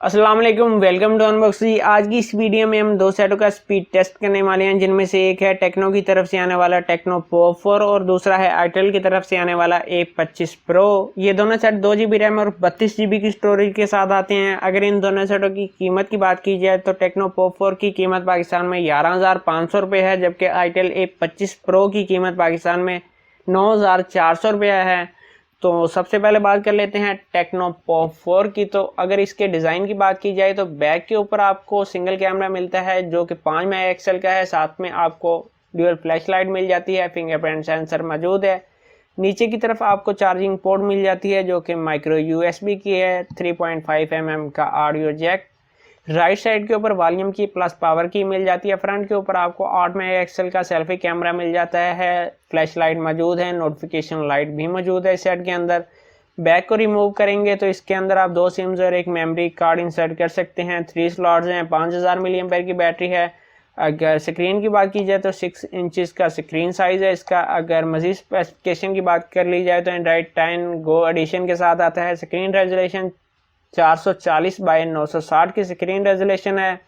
अस्सलाम वालेकुम, welcome to unboxing. आज की इस वीडियो में हम दो सेटों का स्पीड टेस्ट करने वाले हैं, जिनमें से एक है टेक्नो की तरफ से आने वाला टेक्नो पॉप 4 और दूसरा है आईटेल की तरफ से आने वाला A25 प्रो। ये दोनों सेट 2 GB रैम और 32 GB की स्टोरेज के साथ आते हैं। अगर इन दोनों सेटों की कीमत की बात की जाए तो टेक्नो पॉप 4 की कीमत पाकिस्तान में 11,500 रुपये है, जबकि आईटेल A25 प्रो की कीमत पाकिस्तान में 9,400 रुपये है। तो सबसे पहले बात कर लेते हैं टेक्नो पॉप 4 की। तो अगर इसके डिज़ाइन की बात की जाए तो बैक के ऊपर आपको सिंगल कैमरा मिलता है जो कि 5 मेगापिक्सल का है। साथ में आपको ड्यूअल फ्लैश लाइट मिल जाती है, फिंगरप्रिंट सेंसर मौजूद है। नीचे की तरफ आपको चार्जिंग पोर्ट मिल जाती है जो कि माइक्रो USB की है। 3.5 mm का ऑडियो जैक। राइट साइड के ऊपर वॉल्यूम की प्लस पावर की मिल जाती है। फ्रंट के ऊपर आपको 8 मेगापिक्सल का सेल्फी कैमरा मिल जाता है। फ्लैश लाइट मौजूद है, नोटिफिकेशन लाइट भी मौजूद है इस सेट के अंदर। बैक को रिमूव करेंगे तो इसके अंदर आप 2 सिम्स और एक मेमोरी कार्ड इंसर्ट कर सकते हैं। 3 स्लॉट्स हैं, 5000 mAh की बैटरी है। अगर स्क्रीन की बात की जाए तो 6 इंचज़ का स्क्रीन साइज़ है इसका। अगर मज़ीद स्पेसिफिकेशन की बात कर ली जाए तो एंड्रॉइड 10 गो एडिशन के साथ आता है। स्क्रीन रेजोल्यूशन 440 बाय 960 की स्क्रीन रेजोल्यूशन है।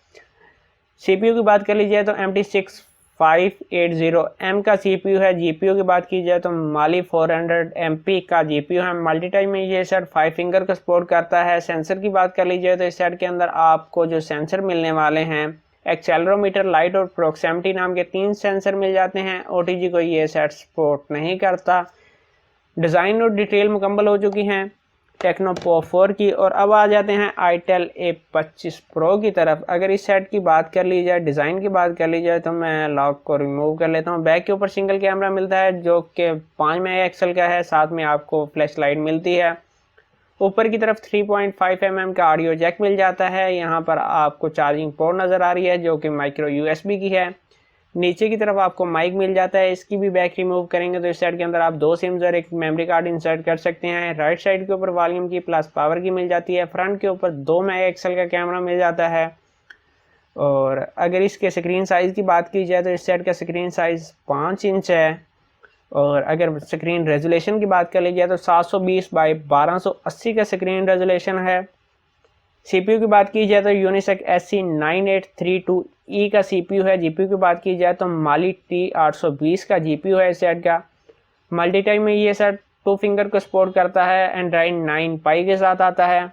CPU की बात कर ली जाए तो MT6580M का CPU है। GPU की बात की जाए तो Mali 400MP का GPU है। मल्टी टाइप में ये सेट 5 फिंगर का सपोर्ट करता है। सेंसर की बात कर ली जाए तो इस सेट के अंदर आपको जो सेंसर मिलने वाले हैं, एक्सेलरोमीटर, लाइट और प्रॉक्सिमिटी नाम के 3 सेंसर मिल जाते हैं। OTG को ये सेट सपोर्ट नहीं करता। डिज़ाइन और डिटेल मुकम्मल हो चुकी हैं टेक्नो पॉप 4 की। और अब आ जाते हैं आईटेल A25 प्रो की तरफ। अगर इस सेट की बात कर ली जाए, डिज़ाइन की बात कर ली जाए तो मैं लॉक को रिमूव कर लेता हूँ। बैक के ऊपर सिंगल कैमरा मिलता है जो कि 5 मेगापिक्सल का है। साथ में आपको फ्लैश लाइट मिलती है। ऊपर की तरफ 3.5 mm का ऑडियो जैक मिल जाता है। यहाँ पर आपको चार्जिंग पोर्ट नज़र आ रही है जो कि माइक्रो USB की है। नीचे की तरफ आपको माइक मिल जाता है, इसकी भी बैक रिमूव करेंगे तो इस सेट के अंदर आप 2 सिम्स और एक मेमोरी कार्ड इंसर्ट कर सकते हैं। राइट साइड के ऊपर वॉल्यूम की प्लस पावर की मिल जाती है। फ्रंट के ऊपर 2 मेगापिक्सल का कैमरा मिल जाता है। और अगर इसके स्क्रीन साइज़ की बात की जाए तो इस सेट का स्क्रीन साइज़ 5 इंच है। और अगर स्क्रीन रेजोल्यूशन की बात कर ली जाए तो 720 बाई 1280 का स्क्रीन रेजोल्यूशन है। CPU की बात की जाए तो यूनिसेक SC9832E का CPU है। GPU की बात की जाए तो Mali T820 का GPU है इस सेट का। मल्टी टाइप में ये सेट 2 फिंगर को सपोर्ट करता है। एंड्रॉइड 9 पाई के साथ आता है।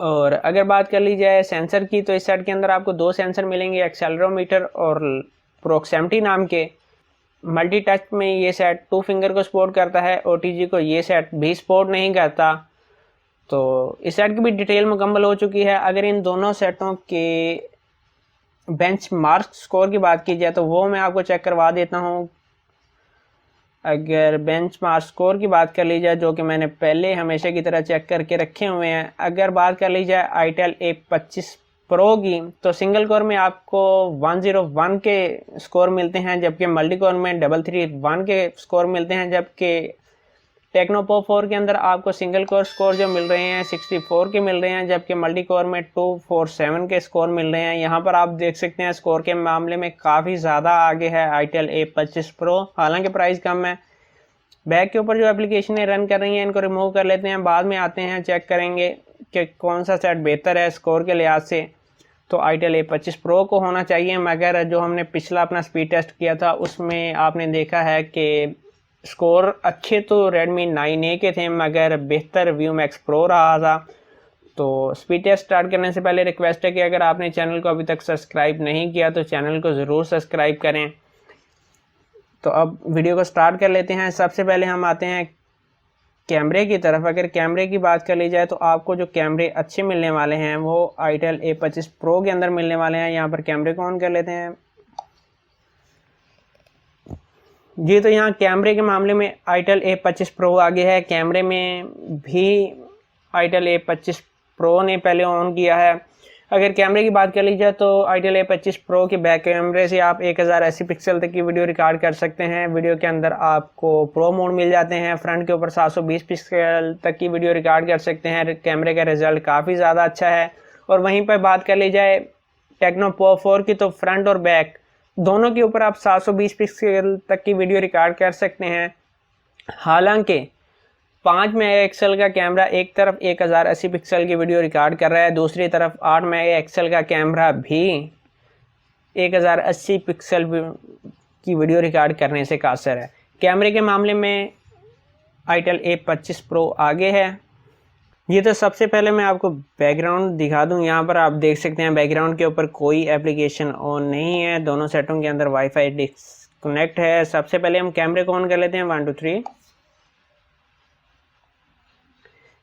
और अगर बात कर ली जाए सेंसर की तो इस सेट के अंदर आपको 2 सेंसर मिलेंगे, एक्सेलरोमीटर और प्रॉक्सिमिटी नाम के। मल्टी टच में ये सेट 2 फिंगर को सपोर्ट करता है। OTG को ये सेट भी सपोर्ट नहीं करता। तो इस सेट की भी डिटेल मुकम्मल हो चुकी है। अगर इन दोनों सेटों के बेंचमार्क स्कोर की बात की जाए तो वो मैं आपको चेक करवा देता हूँ। अगर बेंचमार्क स्कोर की बात कर ली जाए, जो कि मैंने पहले हमेशा की तरह चेक करके रखे हुए हैं। अगर बात कर ली जाए आईटेल A25 प्रो की तो सिंगल कोर में आपको 101 के स्कोर मिलते हैं, जबकि मल्टी कोर में 331 के स्कोर मिलते हैं। जबकि टेक्नो पॉप 4 के अंदर आपको सिंगल कोर स्कोर जो मिल रहे हैं 64 के मिल रहे हैं, जबकि मल्टी कोर में 247 के स्कोर मिल रहे हैं। यहाँ पर आप देख सकते हैं स्कोर के मामले में काफ़ी ज़्यादा आगे है आईटेल A25 प्रो, हालांकि प्राइस कम है। बैक के ऊपर जो एप्लीकेशनें रन कर रही हैं इनको रिमूव कर लेते हैं, बाद में आते हैं चेक करेंगे कि कौन सा सेट बेहतर है स्कोर के लिहाज से। तो आईटेल A25 प्रो को होना चाहिए, मगर जो हमने पिछला अपना स्पीड टेस्ट किया था उसमें आपने देखा है कि स्कोर अच्छे तो Redmi 9A के थे, मगर बेहतर View Max Pro रहा था। तो स्पीड टेस्ट स्टार्ट करने से पहले रिक्वेस्ट है कि अगर आपने चैनल को अभी तक सब्सक्राइब नहीं किया तो चैनल को ज़रूर सब्सक्राइब करें। तो अब वीडियो को स्टार्ट कर लेते हैं। सबसे पहले हम आते हैं कैमरे की तरफ। अगर कैमरे की बात कर ली जाए तो आपको जो कैमरे अच्छे मिलने वाले हैं वो आईटेल A25 प्रो के अंदर मिलने वाले हैं। यहाँ पर कैमरे को ऑन कर लेते हैं जी। तो यहाँ कैमरे के मामले में आईटेल A25 प्रो आगे है। कैमरे में भी आईटेल A25 प्रो ने पहले ऑन किया है। अगर कैमरे की बात कर ली जाए तो आईटेल A25 प्रो के बैक कैमरे से आप 1080 पिक्सल तक की वीडियो रिकॉर्ड कर सकते हैं। वीडियो के अंदर आपको प्रो मोड मिल जाते हैं। फ्रंट के ऊपर 720 पिक्सल तक की वीडियो रिकॉर्ड कर सकते हैं। कैमरे का रिजल्ट काफ़ी ज़्यादा अच्छा है। और वहीं पर बात कर ली जाए टेक्नो पॉप 4 की तो फ्रंट और बैक दोनों के ऊपर आप 720 पिक्सल तक की वीडियो रिकॉर्ड कर सकते हैं। हालांकि 5 मेगापिक्सल का कैमरा एक तरफ 1080 पिक्सल की वीडियो रिकॉर्ड कर रहा है, दूसरी तरफ 8 मेगापिक्सल का कैमरा भी 1080 पिक्सल की वीडियो रिकॉर्ड करने से कासर है। कैमरे के मामले में आईटेल A25 प्रो आगे है। ये तो सबसे पहले मैं आपको बैकग्राउंड दिखा दूं। यहाँ पर आप देख सकते हैं बैकग्राउंड के ऊपर कोई एप्लीकेशन ऑन नहीं है, दोनों सेटों के अंदर वाईफाई डिस्कनेक्ट है। सबसे पहले हम कैमरे को ऑन कर लेते हैं, 1 2 3।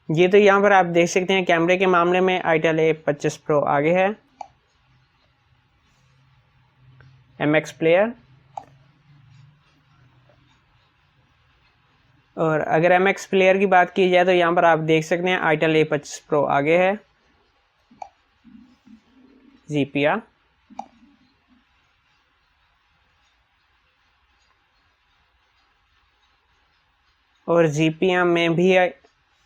ये तो यहाँ पर आप देख सकते हैं कैमरे के मामले में आईटेल A25 प्रो आगे है। MX प्लेयर, और अगर MX प्लेयर की बात की जाए तो यहाँ पर आप देख सकते हैं आईटेल A25 प्रो आगे है। ZPIA, और ZPIA में भी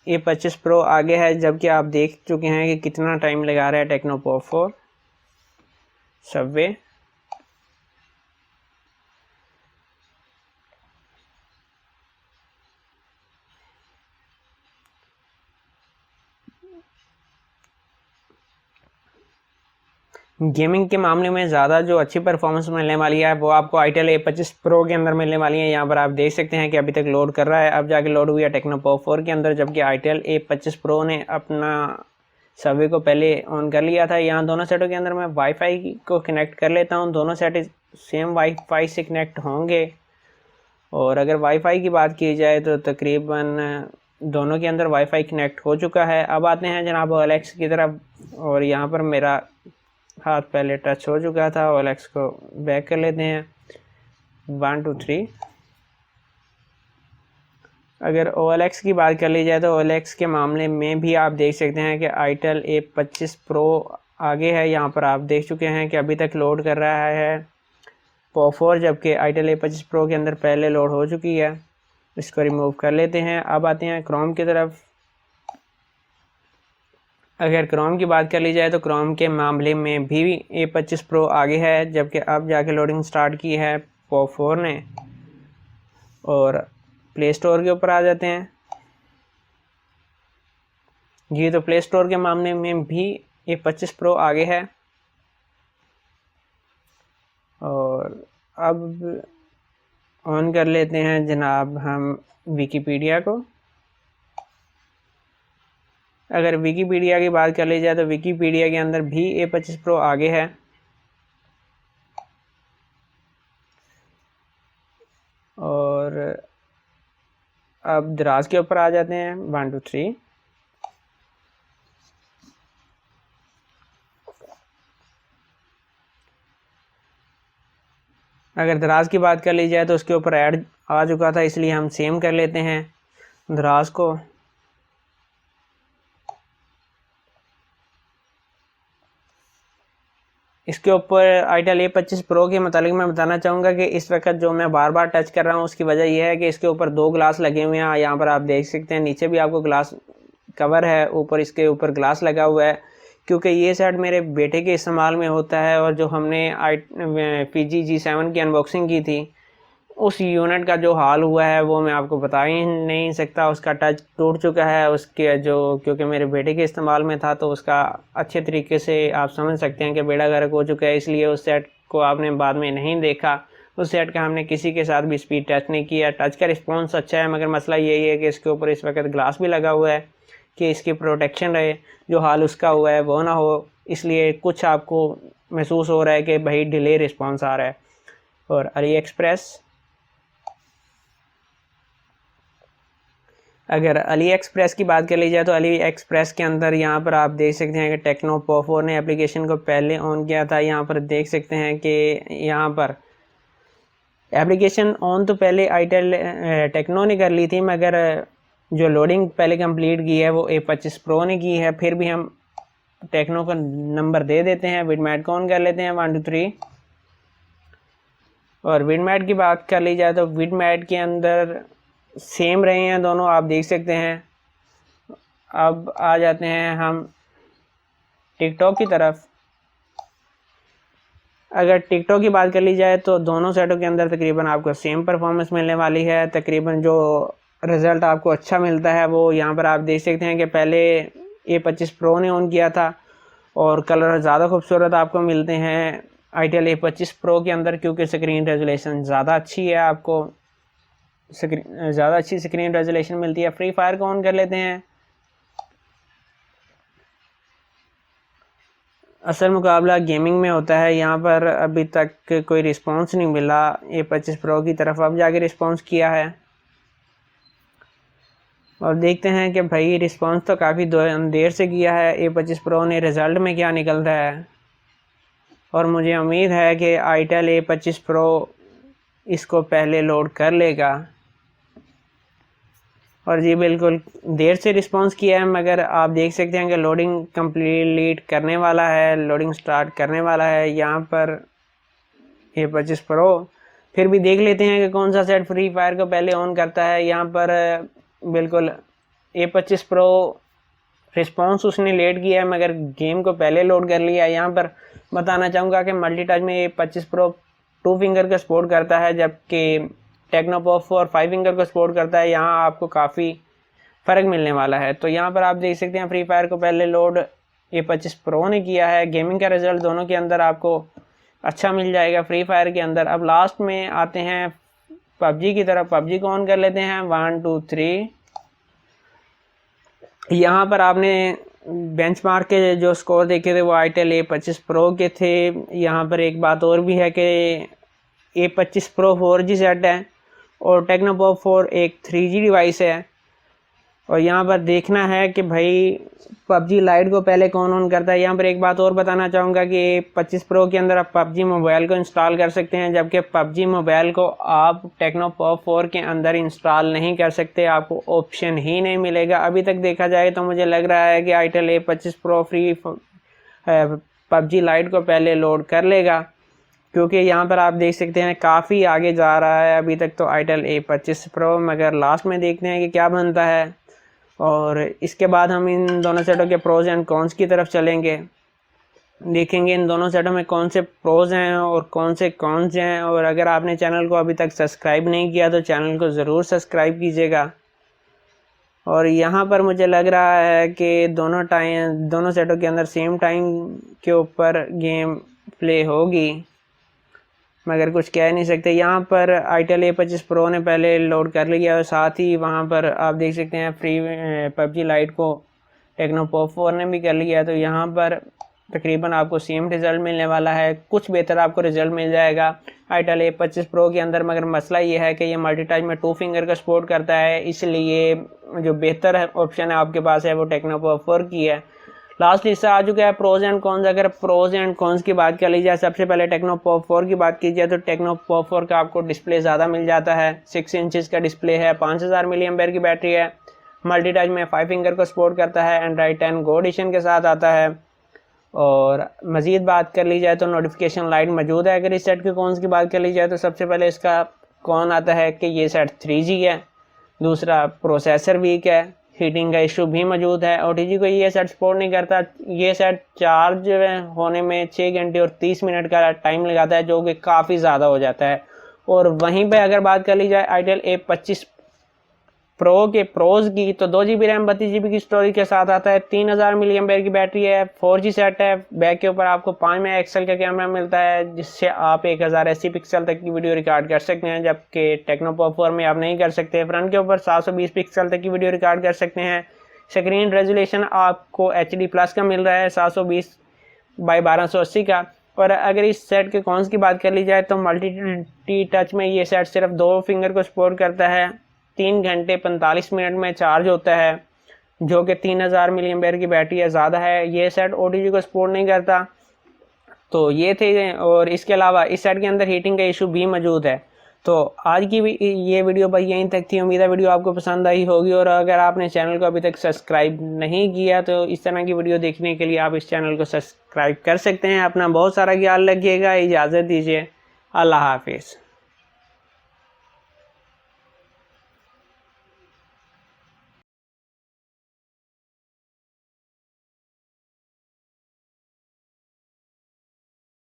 A25 प्रो आगे है, जबकि आप देख चुके हैं कि कितना टाइम लगा रहा है टेक्नो पॉप 4, सबवे। गेमिंग के मामले में ज़्यादा जो अच्छी परफॉर्मेंस मिलने वाली है वो आपको आईटेल A25 प्रो के अंदर मिलने वाली है। यहाँ पर आप देख सकते हैं कि अभी तक लोड कर रहा है, अब जाके लोड हुई है टेक्नो पॉप 4 के अंदर, जबकि आईटेल A25 प्रो ने अपना सर्वे को पहले ऑन कर लिया था। यहाँ दोनों सेटों के अंदर मैं वाईफाई को कनेक्ट कर लेता हूँ, दोनों सेट सेम वाईफाई से कनेक्ट होंगे। और अगर वाईफाई की बात की जाए तो तकरीबन दोनों के अंदर वाईफाई कनेक्ट हो चुका है। अब आते हैं जनाब OLX की तरफ, और यहाँ पर मेरा हाथ पहले टच हो चुका था। OLX को बैक कर लेते हैं, 1 2 3। अगर OLX की बात कर ली जाए तो OLX के मामले में भी आप देख सकते हैं कि आईटेल A25 प्रो आगे है। यहाँ पर आप देख चुके हैं कि अभी तक लोड कर रहा है पॉप 4, जबकि आईटेल A25 प्रो के अंदर पहले लोड हो चुकी है। इसको रिमूव कर लेते हैं। अब आते हैं क्रोम की तरफ। अगर क्रोम की बात कर ली जाए तो क्रोम के मामले में भी A25 प्रो आगे है, जबकि अब जाके लोडिंग स्टार्ट की है पॉप 4 ने। और प्ले स्टोर के ऊपर आ जाते हैं। जी तो प्ले स्टोर के मामले में भी A25 प्रो आगे है। और अब ऑन कर लेते हैं जनाब हम विकीपीडिया को। अगर विकीपीडिया की बात कर ली जाए तो विकीपीडिया के अंदर भी A25 प्रो आगे है। और अब दराज के ऊपर आ जाते हैं, 1 2 3। अगर दराज की बात कर ली जाए तो उसके ऊपर ऐड आ चुका था, इसलिए हम सेम कर लेते हैं दराज को। इसके ऊपर आईटेल A25 प्रो के मतलब मैं बताना चाहूँगा कि इस वक्त जो मैं बार बार टच कर रहा हूँ उसकी वजह यह है कि इसके ऊपर 2 ग्लास लगे हुए हैं। यहाँ पर आप देख सकते हैं नीचे भी आपको ग्लास कवर है, ऊपर इसके ऊपर ग्लास लगा हुआ है, क्योंकि ये सेट मेरे बेटे के इस्तेमाल में होता है। और जो हमने PG G7 की अनबॉक्सिंग की थी, उस यूनिट का जो हाल हुआ है वो मैं आपको बता ही नहीं सकता। उसका टच टूट चुका है उसके, जो क्योंकि मेरे बेटे के इस्तेमाल में था, तो उसका अच्छे तरीके से आप समझ सकते हैं कि बेड़ा गर्क हो चुका है, इसलिए उस सेट को आपने बाद में नहीं देखा। उस सेट का हमने किसी के साथ भी स्पीड टेस्ट नहीं किया। टच का रिस्पॉन्स अच्छा है, मगर मसला यही है कि इसके ऊपर इस वक्त ग्लास भी लगा हुआ है कि इसकी प्रोटेक्शन रहे, जो हाल उसका हुआ है वो ना हो, इसलिए कुछ आपको महसूस हो रहा है कि भाई डिले रिस्पॉन्स आ रहा है। और AliExpress, अगर AliExpress की बात कर ली जाए तो AliExpress के अंदर यहाँ पर आप देख सकते हैं कि टेक्नो पॉप 4 ने एप्लीकेशन को पहले ऑन किया था। यहाँ पर देख सकते हैं कि यहाँ पर एप्लीकेशन ऑन तो पहले आईटेल टेक्नो ने कर ली थी, मगर जो लोडिंग पहले कंप्लीट की है वो A25 प्रो ने की है। फिर भी हम टेक्नो का नंबर दे देते हैं, विडमैट को ऑन कर लेते हैं, 1 2 3। और विडमैट की बात कर ली जाए तो विडमैट के अंदर सेम रहे हैं दोनों, आप देख सकते हैं। अब आ जाते हैं हम टिकटॉक की तरफ। अगर टिकटॉक की बात कर ली जाए तो दोनों सेटों के अंदर तकरीबन आपको सेम परफॉर्मेंस मिलने वाली है। तकरीबन जो रिज़ल्ट आपको अच्छा मिलता है वो यहाँ पर आप देख सकते हैं कि पहले A25 Pro ने ऑन किया था और कलर ज़्यादा खूबसूरत आपको मिलते हैं आईटेल A25 Pro के अंदर, क्योंकि स्क्रीन रेजोल्यूशन ज़्यादा अच्छी है, आपको ज़्यादा अच्छी स्क्रीन रेजोल्यूशन मिलती है। फ्री फायर को ऑन कर लेते हैं। असल मुकाबला गेमिंग में होता है, यहाँ पर अभी तक कोई रिस्पांस नहीं मिला A25 Pro की तरफ, अब जाके रिस्पांस किया है और देखते हैं कि भाई रिस्पांस तो काफ़ी देर से किया है A25 Pro ने, रिज़ल्ट में क्या निकलता है। और मुझे उम्मीद है कि आईटेल A25 Pro इसको पहले लोड कर लेगा। और जी बिल्कुल देर से रिस्पांस किया है, मगर आप देख सकते हैं कि लोडिंग कंप्लीट करने वाला है, लोडिंग स्टार्ट करने वाला है यहाँ पर A25 Pro। फिर भी देख लेते हैं कि कौन सा सेट फ्री फायर को पहले ऑन करता है। यहाँ पर बिल्कुल A25 Pro रिस्पांस उसने लेट किया है, मगर गेम को पहले लोड कर लिया है। यहाँ पर बताना चाहूँगा कि मल्टी टच में A25 Pro 2 फिंगर का सपोर्ट करता है, जबकि टेक्नोपॉप 4 5 फिंगर को सपोर्ट करता है। यहाँ आपको काफ़ी फ़र्क मिलने वाला है। तो यहाँ पर आप देख सकते हैं फ्री फायर को पहले लोड A25 Pro ने किया है। गेमिंग का रिजल्ट दोनों के अंदर आपको अच्छा मिल जाएगा फ्री फायर के अंदर। अब लास्ट में आते हैं पबजी की तरफ। पबजी को ऑन कर लेते हैं 1 2 3। यहाँ पर आपने बेंचमार्क के जो स्कोर देखे थे वो आईटेल A25 Pro के थे। यहाँ पर एक बात और भी है कि A25 Pro 4G सेट है और टेक्नोपॉप 4 एक 3G डिवाइस है। और यहाँ पर देखना है कि भाई पबजी लाइट को पहले कौन ऑन करता है। यहाँ पर एक बात और बताना चाहूँगा कि A25 Pro के अंदर आप पबजी मोबाइल को इंस्टॉल कर सकते हैं, जबकि पबजी मोबाइल को आप टेक्नोपॉप 4 के अंदर इंस्टॉल नहीं कर सकते, आपको ऑप्शन ही नहीं मिलेगा। अभी तक देखा जाए तो मुझे लग रहा है कि itel A25 Pro free PUBG light को पहले लोड कर लेगा, क्योंकि यहाँ पर आप देख सकते हैं काफ़ी आगे जा रहा है अभी तक तो आईटेल A25 Pro। मगर लास्ट में देखते हैं कि क्या बनता है और इसके बाद हम इन दोनों सेटों के प्रोज एंड कॉन्स की तरफ चलेंगे, देखेंगे इन दोनों सेटों में कौन से प्रोज हैं और कौन से कॉन्स हैं। और अगर आपने चैनल को अभी तक सब्सक्राइब नहीं किया तो चैनल को ज़रूर सब्सक्राइब कीजिएगा। और यहाँ पर मुझे लग रहा है कि दोनों सेटों के अंदर सेम टाइम के ऊपर गेम प्ले होगी, मगर कुछ कह नहीं सकते। यहाँ पर आईटेल A25 Pro ने पहले लोड कर लिया और साथ ही वहाँ पर आप देख सकते हैं फ्री पबजी लाइट को टेक्नोपॉप 4 ने भी कर लिया। तो यहाँ पर तकरीबन आपको सेम रिज़ल्ट मिलने वाला है, कुछ बेहतर आपको रिज़ल्ट मिल जाएगा आईटेल A25 Pro के अंदर। मगर मसला ये है कि ये मल्टी टच में 2 फिंगर का सपोर्ट करता है, इसलिए जो बेहतर ऑप्शन है आपके पास है वो टेक्नोपॉप 4 की है। लास्ट हिस्सा आ चुका है प्रोज एंड कॉन्स। अगर प्रोज एंड कॉन्स की बात कर ली जाए, सबसे पहले टेक्नोपॉप 4 की बात की जाए तो टेक्नोपॉप 4 का आपको डिस्प्ले ज़्यादा मिल जाता है। 6 इंचज़ का डिस्प्ले है, 5000 mAh की बैटरी है, मल्टी टच में 5 फिंगर को सपोर्ट करता है, एंड्रॉइड 10 गो एडिशन के साथ आता है। और मज़ीद बात कर ली जाए तो नोटिफिकेशन लाइट मौजूद है। अगर इस सेट के कॉन्स की बात कर ली जाए तो सबसे पहले इसका कॉन आता है कि ये सेट 3G है, दूसरा प्रोसेसर वीक है, हीटिंग का इशू भी मौजूद है। OTG को ये सेट सपोर्ट नहीं करता। ये सेट चार्ज होने में 6 घंटे और 30 मिनट का टाइम लगाता है, जो कि काफ़ी ज़्यादा हो जाता है। और वहीं पे अगर बात कर ली जाए आईटेल A25 Pro के प्रोज की, तो 2GB रैम 32GB की स्टोरेज के साथ आता है, 3000 mAh की बैटरी है, 4G सेट है। बैक के ऊपर आपको 5 मेगापिक्सल का कैमरा मिलता है, जिससे आप 1080 पिक्सल तक की वीडियो रिकॉर्ड कर सकते हैं, जबकि टेक्नोपॉप 4 में आप नहीं कर सकते। फ्रंट के ऊपर 720 पिक्सल तक की वीडियो रिकॉर्ड कर सकते हैं। स्क्रीन रेजोल्यूशन आपको HD+ का मिल रहा है, 720x1280 का। और अगर इस सेट के कॉन्स की बात कर ली जाए तो मल्टी टच में ये सेट सिर्फ 2 फिंगर को सपोर्ट करता है, 3 घंटे 45 मिनट में चार्ज होता है, जो कि 3000 mAh की बैटरी है, ज़्यादा है। ये सेट OTG को सपोर्ट नहीं करता। तो ये थे। और इसके अलावा इस सेट के अंदर हीटिंग का इशू भी मौजूद है। तो आज की ये वीडियो भाई यहीं तक थी। उम्मीद है वीडियो आपको पसंद आई होगी। और अगर आपने चैनल को अभी तक सब्सक्राइब नहीं किया तो इस तरह की वीडियो देखने के लिए आप इस चैनल को सब्सक्राइब कर सकते हैं। अपना बहुत सारा ख्याल रखिएगा। इजाज़त दीजिए। अल्लाह हाफिज़।